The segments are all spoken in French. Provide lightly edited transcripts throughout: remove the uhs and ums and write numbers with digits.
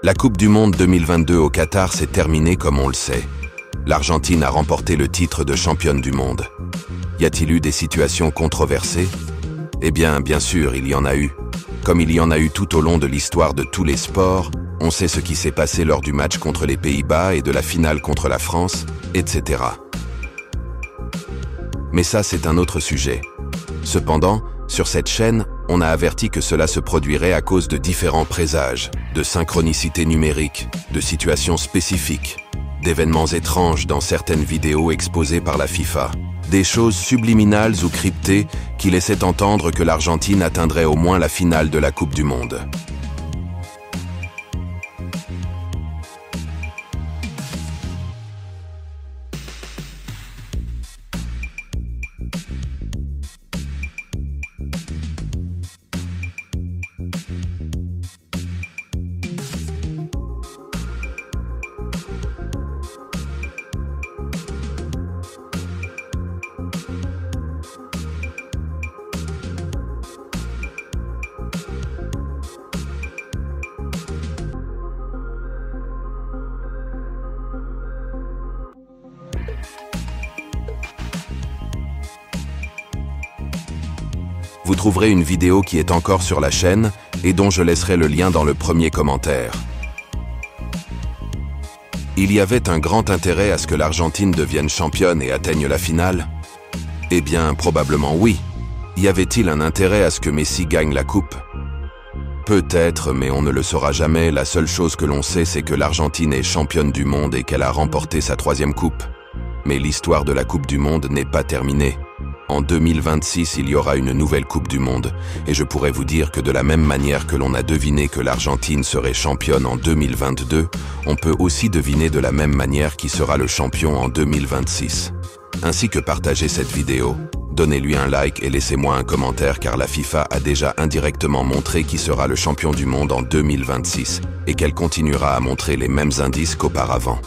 La Coupe du Monde 2022 au Qatar s'est terminée comme on le sait. L'Argentine a remporté le titre de championne du monde. Y a-t-il eu des situations controversées? Eh bien sûr, il y en a eu. Comme il y en a eu tout au long de l'histoire de tous les sports, on sait ce qui s'est passé lors du match contre les Pays-Bas et de la finale contre la France, etc. Mais ça, c'est un autre sujet. Cependant, sur cette chaîne, on a averti que cela se produirait à cause de différents présages, de synchronicité numérique, de situations spécifiques, d'événements étranges dans certaines vidéos exposées par la FIFA, des choses subliminales ou cryptées qui laissaient entendre que l'Argentine atteindrait au moins la finale de la Coupe du Monde. Vous trouverez une vidéo qui est encore sur la chaîne et dont je laisserai le lien dans le premier commentaire. Il y avait un grand intérêt à ce que l'Argentine devienne championne et atteigne la finale? Eh bien, probablement oui. Y avait-il un intérêt à ce que Messi gagne la coupe? Peut-être, mais on ne le saura jamais. La seule chose que l'on sait, c'est que l'Argentine est championne du monde et qu'elle a remporté sa 3e coupe. Mais l'histoire de la Coupe du Monde n'est pas terminée. En 2026, il y aura une nouvelle Coupe du Monde, et je pourrais vous dire que de la même manière que l'on a deviné que l'Argentine serait championne en 2022, on peut aussi deviner de la même manière qui sera le champion en 2026. Ainsi que partagez cette vidéo, donnez-lui un like et laissez-moi un commentaire car la FIFA a déjà indirectement montré qui sera le champion du monde en 2026 et qu'elle continuera à montrer les mêmes indices qu'auparavant.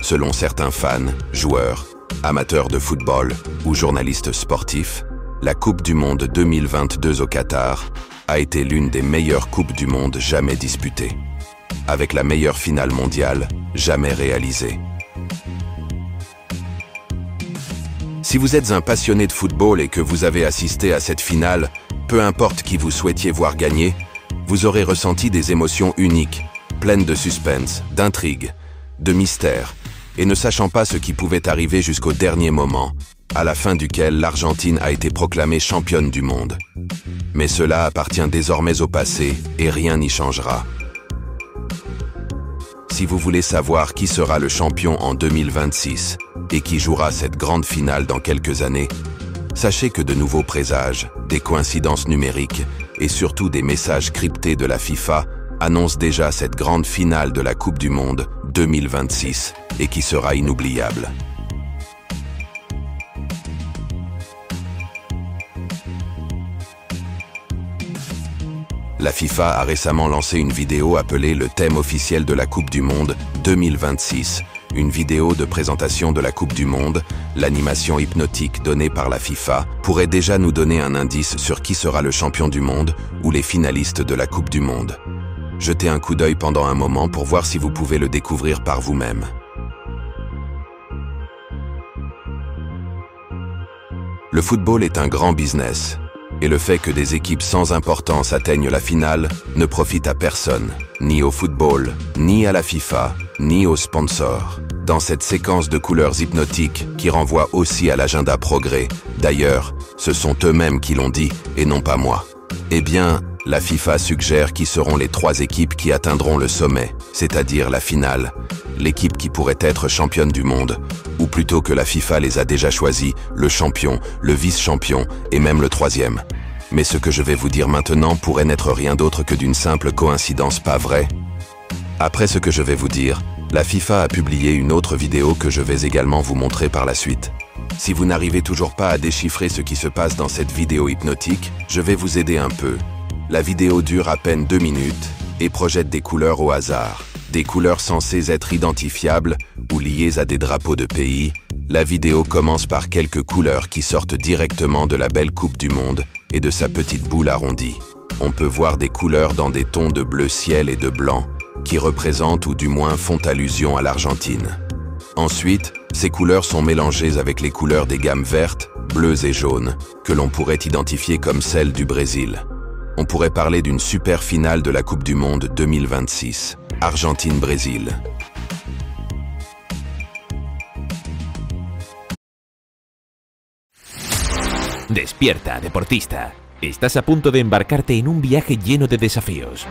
Selon certains fans, joueurs, amateurs de football ou journalistes sportifs, la Coupe du Monde 2022 au Qatar a été l'une des meilleures Coupes du Monde jamais disputées, avec la meilleure finale mondiale jamais réalisée. Si vous êtes un passionné de football et que vous avez assisté à cette finale, peu importe qui vous souhaitiez voir gagner, vous aurez ressenti des émotions uniques, pleines de suspense, d'intrigue, de mystère, et ne sachant pas ce qui pouvait arriver jusqu'au dernier moment, à la fin duquel l'Argentine a été proclamée championne du monde. Mais cela appartient désormais au passé et rien n'y changera. Si vous voulez savoir qui sera le champion en 2026 et qui jouera cette grande finale dans quelques années, sachez que de nouveaux présages, des coïncidences numériques et surtout des messages cryptés de la FIFA annonce déjà cette grande finale de la Coupe du Monde 2026 et qui sera inoubliable. La FIFA a récemment lancé une vidéo appelée le thème officiel de la Coupe du Monde 2026, une vidéo de présentation de la Coupe du Monde. L'animation hypnotique donnée par la FIFA pourrait déjà nous donner un indice sur qui sera le champion du monde ou les finalistes de la Coupe du Monde. Jetez un coup d'œil pendant un moment pour voir si vous pouvez le découvrir par vous-même. Le football est un grand business, et le fait que des équipes sans importance atteignent la finale ne profite à personne, ni au football, ni à la FIFA, ni aux sponsors. Dans cette séquence de couleurs hypnotiques qui renvoie aussi à l'agenda progrès, d'ailleurs, ce sont eux-mêmes qui l'ont dit et non pas moi. Eh bien, la FIFA suggère qui seront les 3 équipes qui atteindront le sommet, c'est-à-dire la finale, l'équipe qui pourrait être championne du monde, ou plutôt que la FIFA les a déjà choisis, le champion, le vice-champion et même le 3e. Mais ce que je vais vous dire maintenant pourrait n'être rien d'autre que d'une simple coïncidence, pas vrai? Après ce que je vais vous dire, la FIFA a publié une autre vidéo que je vais également vous montrer par la suite. Si vous n'arrivez toujours pas à déchiffrer ce qui se passe dans cette vidéo hypnotique, je vais vous aider un peu. La vidéo dure à peine 2 minutes et projette des couleurs au hasard. Des couleurs censées être identifiables ou liées à des drapeaux de pays. La vidéo commence par quelques couleurs qui sortent directement de la belle Coupe du Monde et de sa petite boule arrondie. On peut voir des couleurs dans des tons de bleu ciel et de blanc, qui représentent ou du moins font allusion à l'Argentine. Ensuite, ces couleurs sont mélangées avec les couleurs des gammes vertes, bleues et jaunes, que l'on pourrait identifier comme celles du Brésil. On pourrait parler d'une super finale de la Coupe du Monde 2026, Argentine-Brésil. Despierta, deportista. Estás a punto de embarcarte en un viaje lleno de desafíos.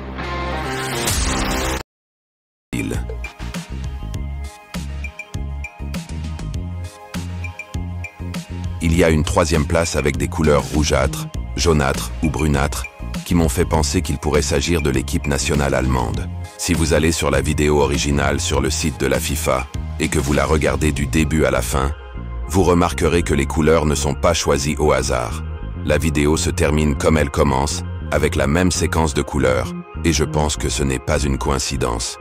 Il y a une troisième place avec des couleurs rougeâtres, jaunâtres ou brunâtres qui m'ont fait penser qu'il pourrait s'agir de l'équipe nationale allemande. Si vous allez sur la vidéo originale sur le site de la FIFA et que vous la regardez du début à la fin, vous remarquerez que les couleurs ne sont pas choisies au hasard. La vidéo se termine comme elle commence, avec la même séquence de couleurs, et je pense que ce n'est pas une coïncidence.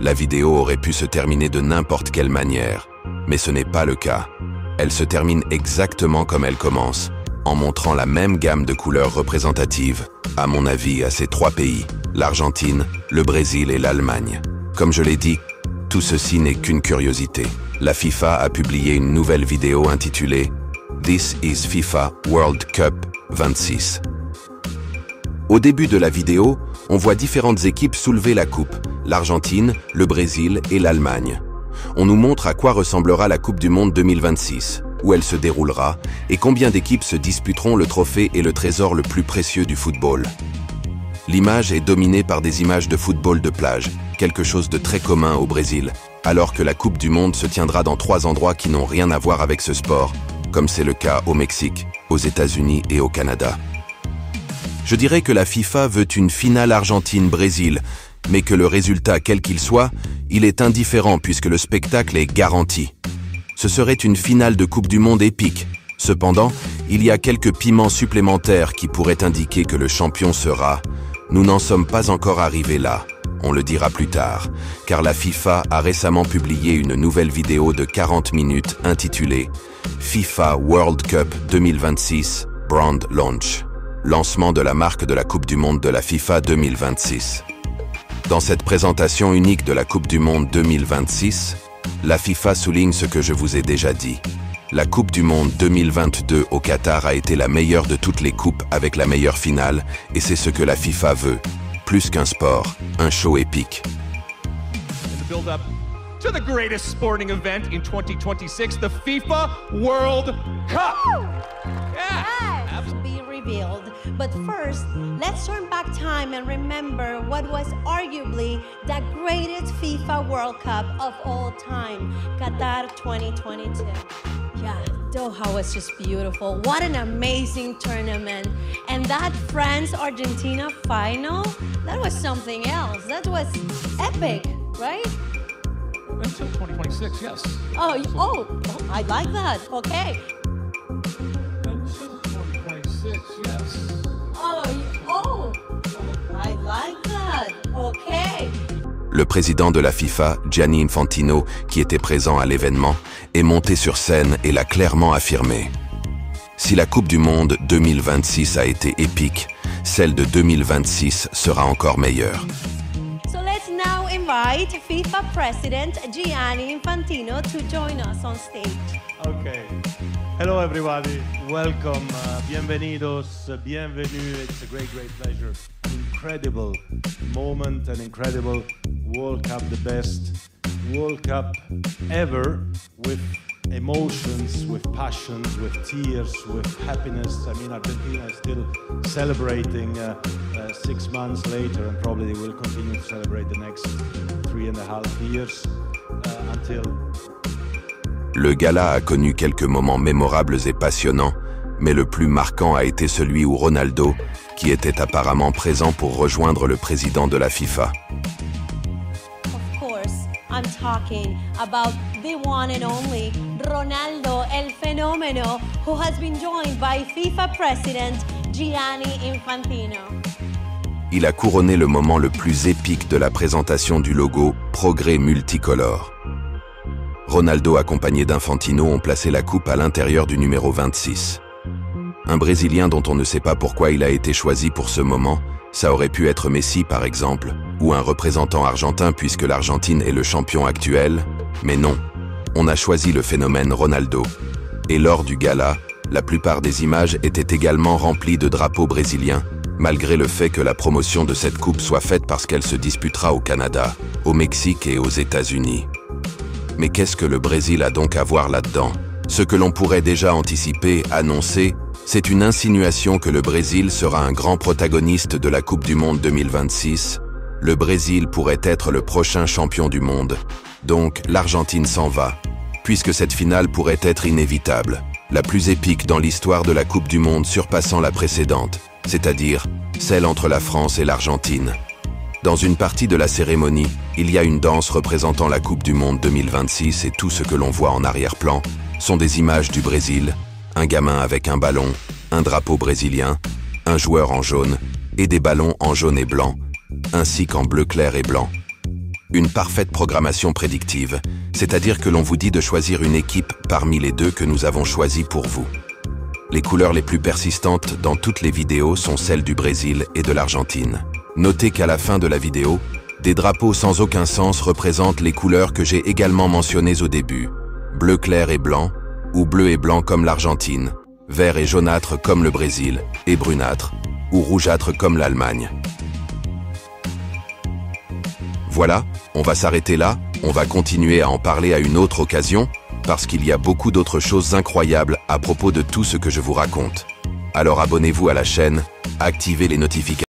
La vidéo aurait pu se terminer de n'importe quelle manière, mais ce n'est pas le cas. Elle se termine exactement comme elle commence, en montrant la même gamme de couleurs représentatives, à mon avis, à ces trois pays, l'Argentine, le Brésil et l'Allemagne. Comme je l'ai dit, tout ceci n'est qu'une curiosité. La FIFA a publié une nouvelle vidéo intitulée « This is FIFA World Cup 26 ». Au début de la vidéo, on voit différentes équipes soulever la coupe, l'Argentine, le Brésil et l'Allemagne. On nous montre à quoi ressemblera la Coupe du Monde 2026, où elle se déroulera et combien d'équipes se disputeront le trophée et le trésor le plus précieux du football. L'image est dominée par des images de football de plage, quelque chose de très commun au Brésil, alors que la Coupe du Monde se tiendra dans 3 endroits qui n'ont rien à voir avec ce sport, comme c'est le cas au Mexique, aux États-Unis et au Canada. Je dirais que la FIFA veut une finale Argentine-Brésil, mais que le résultat, quel qu'il soit, il est indifférent puisque le spectacle est garanti. Ce serait une finale de Coupe du Monde épique. Cependant, il y a quelques piments supplémentaires qui pourraient indiquer que le champion sera... Nous n'en sommes pas encore arrivés là, on le dira plus tard, car la FIFA a récemment publié une nouvelle vidéo de 40 minutes intitulée « FIFA World Cup 2026 Brand Launch », lancement de la marque de la Coupe du Monde de la FIFA 2026. Dans cette présentation unique de la Coupe du Monde 2026, la FIFA souligne ce que je vous ai déjà dit. La Coupe du Monde 2022 au Qatar a été la meilleure de toutes les coupes avec la meilleure finale, et c'est ce que la FIFA veut. Plus qu'un sport, un show épique. To the greatest sporting event in 2026, the FIFA World Cup. Yeah. Be revealed. But first, let's turn back time and remember what was arguably the greatest FIFA World Cup of all time, Qatar 2022. Yeah, Doha was just beautiful. What an amazing tournament. And that France-Argentina final, that was something else. That was epic, right? Until 2026, yes. Oh, I like that. Okay. Until 2026, yes. Oh, I like that. Okay. Le président de la FIFA, Gianni Infantino, qui était présent à l'événement, est monté sur scène et l'a clairement affirmé. Si la Coupe du Monde 2026 a été épique, celle de 2026 sera encore meilleure. So let's now invite FIFA President Gianni Infantino to join us on stage. Okay. Hello everybody. Welcome. Bienvenidos. Bienvenue. It's a great pleasure. Incredible moment, an incredible World Cup, the best World Cup ever, with emotions, with passions, with tears, with happiness. I mean, Argentina is still celebrating 6 months later, and probably they will continue to celebrate the next 3.5 years until... Le gala a connu quelques moments mémorables et passionnants, mais le plus marquant a été celui où Ronaldo, qui était apparemment présent pour rejoindre le président de la FIFA. Of course, I'm talking about the one and only Ronaldo El Fenomeno, who has been joined by FIFA President Gianni Infantino. Il a couronné le moment le plus épique de la présentation du logo Progrès multicolore. Ronaldo accompagné d'Infantino ont placé la coupe à l'intérieur du numéro 26. Un Brésilien dont on ne sait pas pourquoi il a été choisi pour ce moment, ça aurait pu être Messi par exemple, ou un représentant argentin puisque l'Argentine est le champion actuel, mais non. On a choisi le phénomène Ronaldo. Et lors du gala, la plupart des images étaient également remplies de drapeaux brésiliens, malgré le fait que la promotion de cette coupe soit faite parce qu'elle se disputera au Canada, au Mexique et aux États-Unis. Mais qu'est-ce que le Brésil a donc à voir là-dedans? Ce que l'on pourrait déjà anticiper, annoncer, c'est une insinuation que le Brésil sera un grand protagoniste de la Coupe du Monde 2026. Le Brésil pourrait être le prochain champion du monde. Donc, l'Argentine s'en va, puisque cette finale pourrait être inévitable, la plus épique dans l'histoire de la Coupe du Monde surpassant la précédente, c'est-à-dire celle entre la France et l'Argentine. Dans une partie de la cérémonie, il y a une danse représentant la Coupe du Monde 2026 et tout ce que l'on voit en arrière-plan sont des images du Brésil, un gamin avec un ballon, un drapeau brésilien, un joueur en jaune et des ballons en jaune et blanc, ainsi qu'en bleu clair et blanc. Une parfaite programmation prédictive, c'est-à-dire que l'on vous dit de choisir une équipe parmi les deux que nous avons choisies pour vous. Les couleurs les plus persistantes dans toutes les vidéos sont celles du Brésil et de l'Argentine. Notez qu'à la fin de la vidéo, des drapeaux sans aucun sens représentent les couleurs que j'ai également mentionnées au début. Bleu clair et blanc, ou bleu et blanc comme l'Argentine, vert et jaunâtre comme le Brésil, et brunâtre, ou rougeâtre comme l'Allemagne. Voilà, on va s'arrêter là, on va continuer à en parler à une autre occasion, parce qu'il y a beaucoup d'autres choses incroyables à propos de tout ce que je vous raconte. Alors abonnez-vous à la chaîne, activez les notifications.